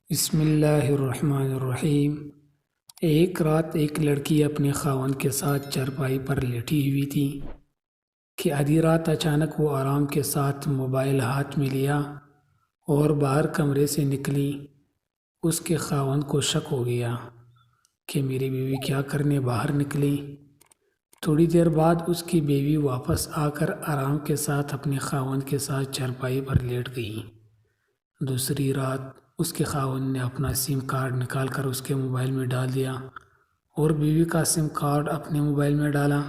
بسم اللہ الرحمن الرحیم۔ ایک رات ایک لڑکی اپنے خاوند کے ساتھ چارپائی پر لیٹی ہوئی تھی کہ آدھی رات اچانک وہ آرام کے ساتھ موبائل ہاتھ میں لیا اور باہر کمرے سے نکلی۔ اس کے خاوند کو شک ہو گیا کہ میری بیوی کیا کرنے باہر نکلی۔ تھوڑی دیر بعد اس کی بیوی واپس آ کر آرام کے ساتھ اپنے خاوند کے ساتھ چارپائی پر لیٹ گئی۔ دوسری رات اس کے خاوند نے اپنا سم کارڈ نکال کر اس کے موبائل میں ڈال دیا اور بیوی کا سم کارڈ اپنے موبائل میں ڈالا۔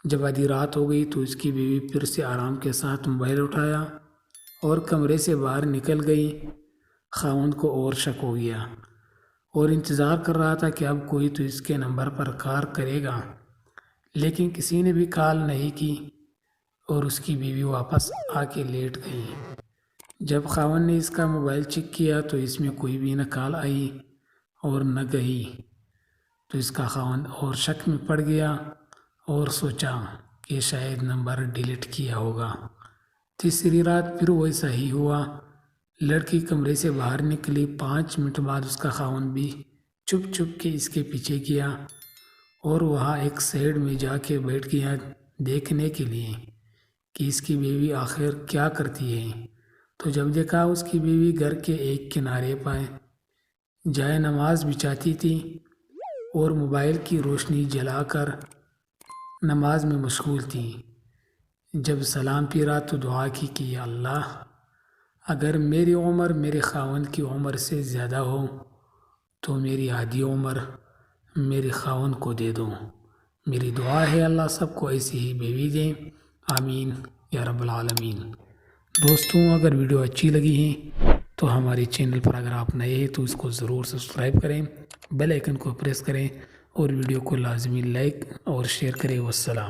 جب آدھی رات ہو گئی تو اس کی بیوی پھر سے آرام کے ساتھ موبائل اٹھایا اور کمرے سے باہر نکل گئی۔ خاوند کو اور شک ہو گیا اور انتظار کر رہا تھا کہ اب کوئی تو اس کے نمبر پر کال کرے گا، لیکن کسی نے بھی کال نہیں کی اور اس کی بیوی واپس آ کے لیٹ گئی۔ جب خاوند نے اس کا موبائل چیک کیا تو اس میں کوئی بھی نہ کال آئی اور نہ گئی، تو اس کا خاوند اور شک میں پڑ گیا اور سوچا کہ شاید نمبر ڈیلیٹ کیا ہوگا۔ تیسری رات پھر ویسا ہی ہوا۔ لڑکی کمرے سے باہر نکلی۔ 5 منٹ بعد اس کا خاوند بھی چپ چپ کے اس کے پیچھے گیا اور وہاں ایک سائیڈ میں جا کے بیٹھ گیا دیکھنے کے لیے کہ اس کی بیوی آخر کیا کرتی ہے۔ تو جب دیکھا اس کی بیوی گھر کے ایک کنارے پر جائے نماز بچھاتی تھی اور موبائل کی روشنی جلا کر نماز میں مشغول تھی۔ جب سلام پھیرا تو دعا کی کہ یا اللہ، اگر میری عمر میرے خاوند کی عمر سے زیادہ ہو تو میری آدھی عمر میرے خاوند کو دے دو۔ میری دعا ہے اللہ سب کو ایسی ہی بیوی دیں، آمین یا رب العالمین۔ دوستوں، اگر ویڈیو اچھی لگی ہے تو ہمارے چینل پر اگر آپ نئے ہیں تو اس کو ضرور سبسکرائب کریں، بیل آئیکن کو پریس کریں اور ویڈیو کو لازمی لائک اور شیئر کریں۔ والسلام۔